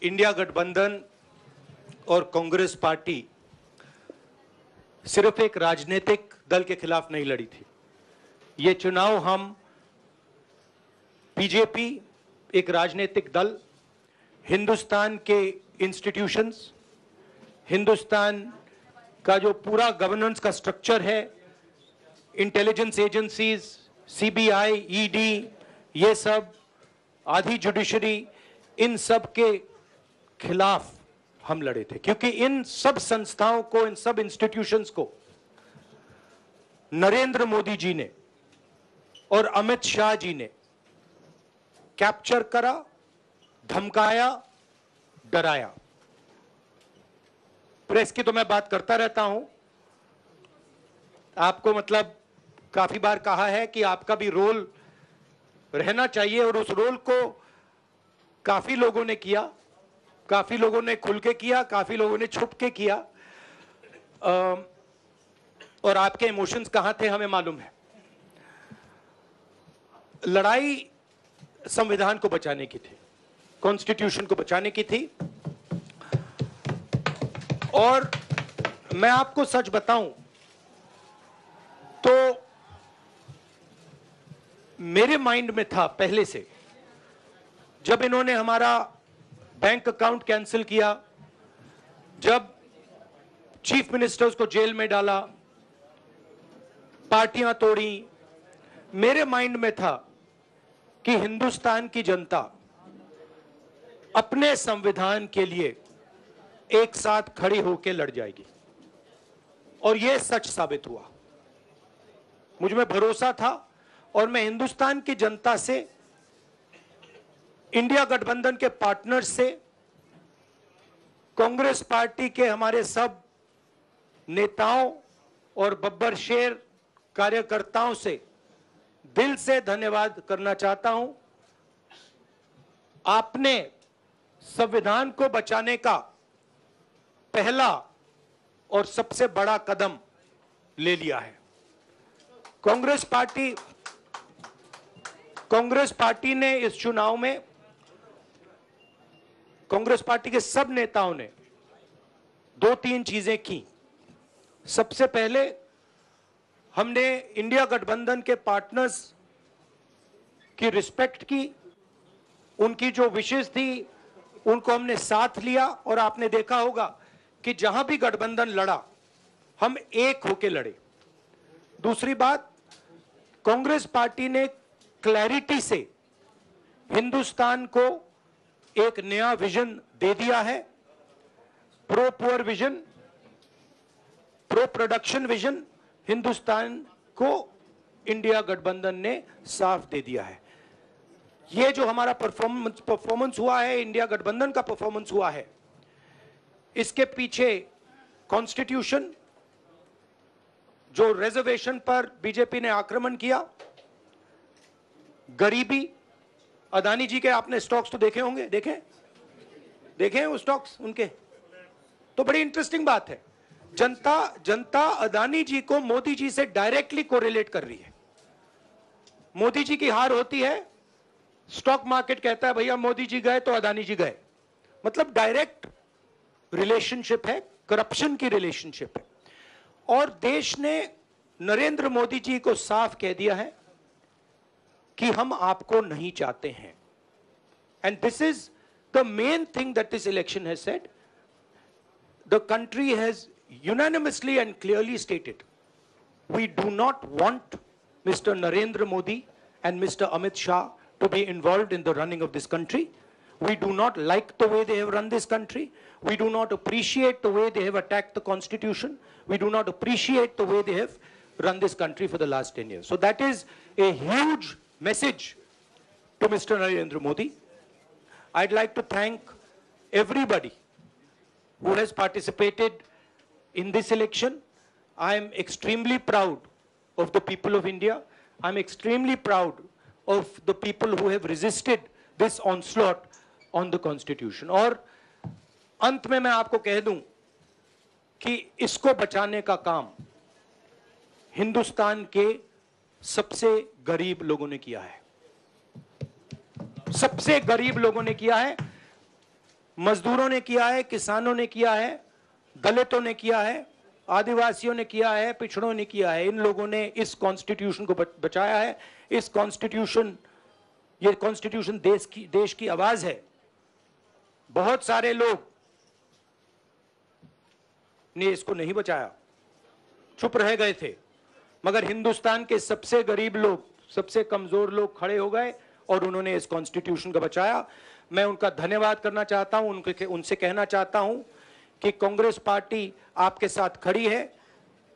India गठबंधन और Congress party सिर्फ एक राजनीतिक दल के खिलाफ नहीं लड़ी थी। ये चुनाव हम बीजेपी एक राजनीतिक दल, हिंदुस्तान के इंस्टीट्यूशंस, हिंदुस्तान का जो पूरा गवर्नेंस का स्ट्रक्चर है, इंटेलिजेंस एजेंसीज, सीबीआई, ईडी, ये सब, आधी जुडिशरी, इन सब के खिलाफ हम लड़े थे, क्योंकि इन सब संस्थाओं को, इन सब इंस्टीट्यूशंस को नरेंद्र मोदी जी ने और अमित शाह जी ने कैप्चर करा, धमकाया, डराया। प्रेस की तो मैं बात करता रहता हूं, आपको मतलब काफी बार कहा है कि आपका भी रोल रहना चाहिए, और उस रोल को काफी लोगों ने किया, काफी लोगों ने खुल के किया, काफी लोगों ने छुप के किया, और आपके इमोशंस कहां थे हमें मालूम है। लड़ाई संविधान को बचाने की थी, कॉन्स्टिट्यूशन को बचाने की थी। और मैं आपको सच बताऊं तो मेरे माइंड में था पहले से, जब इन्होंने हमारा बैंक अकाउंट कैंसिल किया, जब चीफ मिनिस्टर्स को जेल में डाला, पार्टियां तोड़ी, मेरे माइंड में था कि हिंदुस्तान की जनता अपने संविधान के लिए एक साथ खड़ी होकर लड़ जाएगी, और यह सच साबित हुआ। मुझ में भरोसा था, और मैं हिंदुस्तान की जनता से, इंडिया गठबंधन के पार्टनर्स से, कांग्रेस पार्टी के हमारे सब नेताओं और बब्बर शेर कार्यकर्ताओं से दिल से धन्यवाद करना चाहता हूं। आपने संविधान को बचाने का पहला और सबसे बड़ा कदम ले लिया है। कांग्रेस पार्टी ने इस चुनाव में, कांग्रेस पार्टी के सब नेताओं ने 2-3 चीजें की। सबसे पहले हमने इंडिया गठबंधन के पार्टनर्स की रिस्पेक्ट की, उनकी जो विशेष थी उनको हमने साथ लिया, और आपने देखा होगा कि जहां भी गठबंधन लड़ा हम एक होकर लड़े। दूसरी बात, कांग्रेस पार्टी ने क्लैरिटी से हिंदुस्तान को एक नया विजन दे दिया है, pro poor vision, pro production vision. Hindustan को इंडिया गठबंधन ने साफ दे दिया है। ये जो हमारा परफॉर्मेंस हुआ है, इंडिया गठबंधन का परफॉर्मेंस हुआ है, इसके पीछे कॉन्स्टिट्यूशन, जो रिजर्वेशन पर बीजेपी ने आक्रमण किया, गरीबी, अदानी जी के आपने स्टॉक्स तो देखे होंगे, देखे वो स्टॉक्स उनके, तो बड़ी इंटरेस्टिंग बात है। जनता अदानी जी को मोदी जी से डायरेक्टली कोरिलेट कर रही है। मोदी जी की हार होती है, स्टॉक मार्केट कहता है भैया मोदी जी गए तो अदानी जी गए, मतलब डायरेक्ट रिलेशनशिप है, करप्शन की रिलेशनशिप है। और देश ने नरेंद्र मोदी जी को साफ कह दिया है कि हम आपको नहीं चाहते हैं। And this is the main thing that this election has said. The country has unanimously and clearly stated, we do not want Mr. Narendra Modi and Mr. Amit Shah to be involved in the running of this country. We do not like the way they have run this country. We do not appreciate the way they have attacked the constitution. We do not appreciate the way they have run this country for the last 10 years. So that is a huge message to Mr. Narendra Modi. I'd like to thank everybody who has participated in this election. I am extremely proud of the people of India. I'm extremely proud of the people who have resisted this onslaught on the constitution. और अंत में मैं आपको कह दूं कि इसको बचाने का काम हिंदुस्तान के सबसे गरीब लोगों ने किया है, सबसे गरीब लोगों ने किया है। मजदूरों ने किया है, किसानों ने किया है, दलितों ने किया है, आदिवासियों ने किया है, पिछड़ों ने किया है। इन लोगों ने इस कॉन्स्टिट्यूशन को बचाया है। इस कॉन्स्टिट्यूशन, ये कॉन्स्टिट्यूशन देश की आवाज है। बहुत सारे लोग ने इसको नहीं बचाया, चुप रह गए थे, मगर हिंदुस्तान के सबसे गरीब लोग, सबसे कमजोर लोग खड़े हो गए और उन्होंने इस कॉन्स्टिट्यूशन को बचाया। मैं उनका धन्यवाद करना चाहता हूं, उनसे कहना चाहता हूं कि कांग्रेस पार्टी आपके साथ खड़ी है।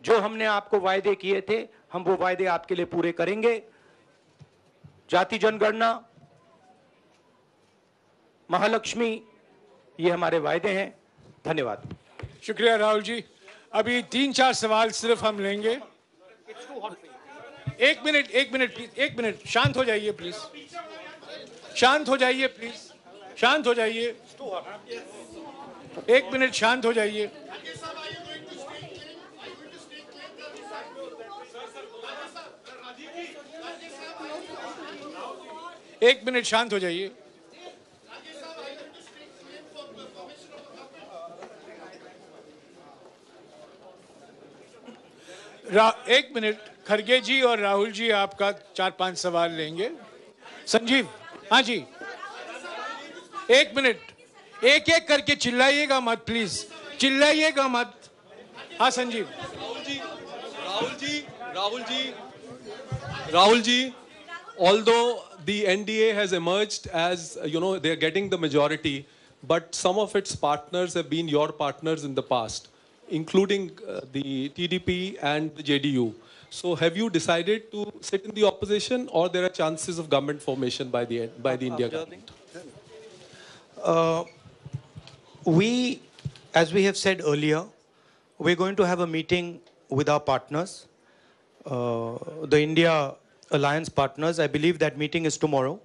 जो हमने आपको वायदे किए थे, हम वो वायदे आपके लिए पूरे करेंगे। जाति जनगणना, महालक्ष्मी, ये हमारे वायदे हैं। धन्यवाद। शुक्रिया राहुल जी। अभी 3-4 सवाल सिर्फ हम लेंगे। एक मिनट प्लीज, एक मिनट, शांत हो जाइए प्लीज, शांत हो जाइए प्लीज, शांत हो जाइए, एक मिनट शांत हो जाइए। एक मिनट शांत हो जाइए। एक मिनट, खरगे जी और राहुल जी आपका 4-5 सवाल लेंगे। संजीव, हाँ जी, एक मिनट, एक एक करके चिल्लाइएगा मत प्लीज, चिल्लाइएगा मत। हाँ Sanjeev. Rahul ji, although the NDA has emerged as, they are getting the majority, but some of its partners have been your partners in the past, including the TDP and the JDU. So have you decided to sit in the opposition, or there are chances of government formation by the India government? As we have said earlier, we're going to have a meeting with our partners, the India Alliance partners. I believe that meeting is tomorrow,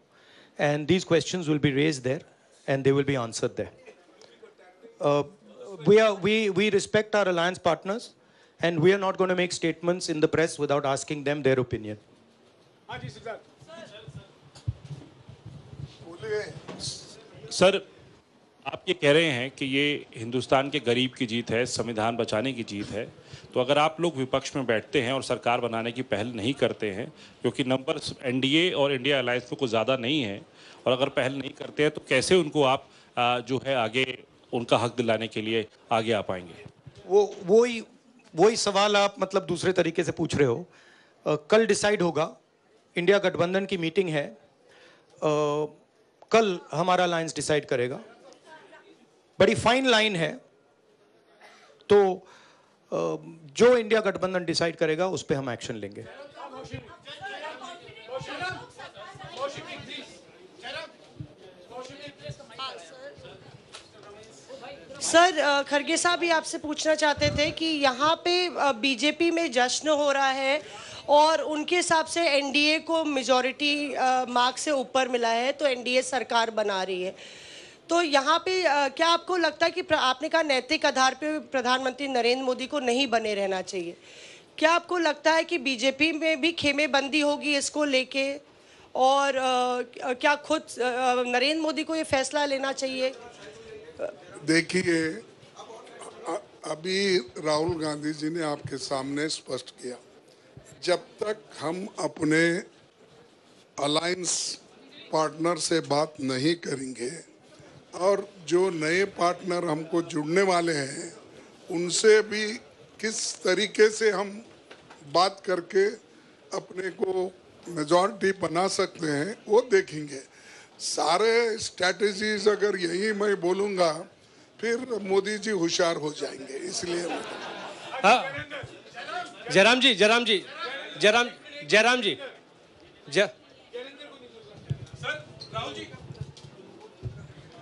and these questions will be raised there, and they will be answered there. We respect our alliance partners, and we are not going to make statements in the press without asking them their opinion. Sir, आप ये कह रहे हैं कि ये हिंदुस्तान के गरीब की जीत है, संविधान बचाने की जीत है, तो अगर आप लोग विपक्ष में बैठते हैं और सरकार बनाने की पहल नहीं करते हैं, क्योंकि नंबर एनडीए और इंडिया अलायंस में कुछ ज़्यादा नहीं है, और अगर पहल नहीं करते हैं तो कैसे उनको आप जो है आगे उनका हक दिलाने के लिए आगे आ पाएंगे? वही सवाल आप मतलब दूसरे तरीके से पूछ रहे हो। कल डिसाइड होगा, इंडिया गठबंधन की मीटिंग है, कल हमारा अलायंस डिसाइड करेगा। बड़ी फाइन लाइन है, तो जो इंडिया गठबंधन डिसाइड करेगा उस पे हम एक्शन लेंगे। सर, खरगे साहब भी आपसे पूछना चाहते थे कि यहाँ पे बीजेपी में जश्न हो रहा है और उनके हिसाब से एनडीए को मेजॉरिटी मार्क से ऊपर मिला है, तो एनडीए सरकार बना रही है। तो यहाँ पे क्या आपको लगता है कि आपने कहा नैतिक आधार पे प्रधानमंत्री नरेंद्र मोदी को नहीं बने रहना चाहिए, क्या आपको लगता है कि बीजेपी में भी खेमेबंदी होगी इसको लेके, और क्या खुद नरेंद्र मोदी को ये फैसला लेना चाहिए? देखिए, अभी राहुल गांधी जी ने आपके सामने स्पष्ट किया, जब तक हम अपने अलायंस पार्टनर से बात नहीं करेंगे और जो नए पार्टनर हमको जुड़ने वाले हैं उनसे भी किस तरीके से हम बात करके अपने को मेजॉरिटी बना सकते हैं वो देखेंगे। सारे स्ट्रैटेजीज अगर यही मैं बोलूँगा फिर मोदी जी होशियार हो जाएंगे, इसलिए। हाँ, जयराम जी,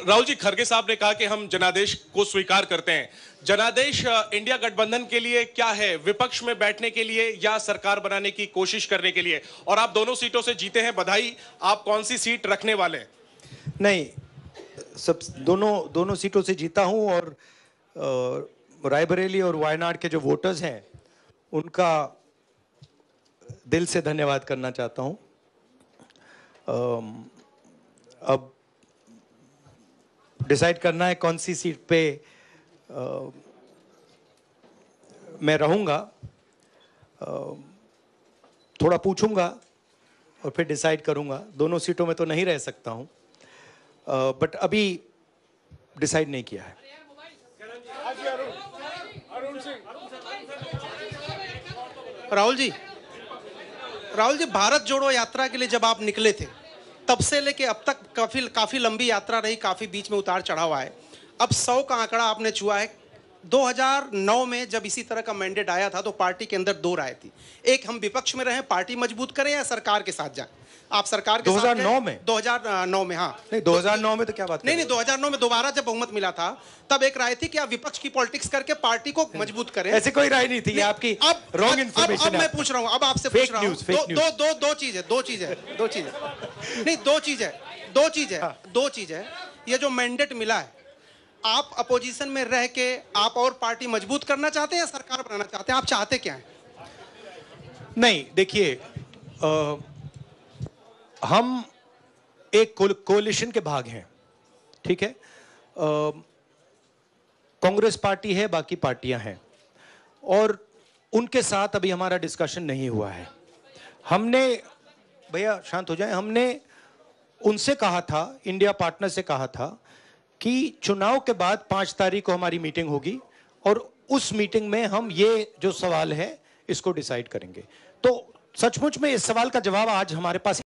राहुल जी, खरगे साहब ने कहा कि हम जनादेश को स्वीकार करते हैं। जनादेश इंडिया गठबंधन के लिए क्या है? विपक्ष में बैठने के लिए या सरकार बनाने की कोशिश करने के लिए? और आप दोनों सीटों से जीते हैं, बधाई। आप कौन सी सीट रखने वाले हैं? नहीं, सब दोनों सीटों से जीता हूं, और रायबरेली और वायनाड के जो वोटर्स हैं उनका दिल से धन्यवाद करना चाहता हूं। अब डिसाइड करना है कौन सी सीट पे मैं रहूंगा। थोड़ा पूछूंगा और फिर डिसाइड करूंगा। दोनों सीटों में तो नहीं रह सकता हूं, बट अभी डिसाइड नहीं किया है। राहुल जी, भारत जोड़ो यात्रा के लिए जब आप निकले थे तब से लेके अब तक काफी लंबी यात्रा रही, काफी बीच में उतार चढ़ाव आए। अब 100 का आंकड़ा आपने छुआ है। 2009 में जब इसी तरह का मैंडेट आया था तो पार्टी के अंदर दो राय थी, एक हम विपक्ष में रहें, पार्टी मजबूत करें, या सरकार के साथ जाएं। आप सरकार के 2009 में 2009 में हाँ नहीं, 2009 में तो क्या बात नहीं 2009 में दोबारा जब बहुमत मिला था तब एक राय थी कि आप विपक्ष की पॉलिटिक्स करके पार्टी को मजबूत करें। ऐसी कोई राय नहीं थी। ये आपकी रॉन्ग इंफॉर्मेशन है। अब मैं पूछ रहा हूं, अब आपसे पूछ रहा हूं, दो चीज है। ये जो मैंडेट मिला है, आप अपोजिशन में रह के आप और पार्टी मजबूत करना चाहते हैं या सरकार बनाना चाहते हैं? आप चाहते क्या हैं? नहीं, देखिए, हम एक कोalition के भाग हैं, ठीक है। कांग्रेस पार्टी है, बाकी पार्टियां हैं, और उनके साथ अभी हमारा डिस्कशन नहीं हुआ है। हमने, भैया शांत हो जाए, हमने उनसे कहा था, इंडिया पार्टनर से कहा था कि चुनाव के बाद 5 तारीख को हमारी मीटिंग होगी और उस मीटिंग में हम ये जो सवाल है इसको डिसाइड करेंगे। तो सचमुच में इस सवाल का जवाब आज हमारे पास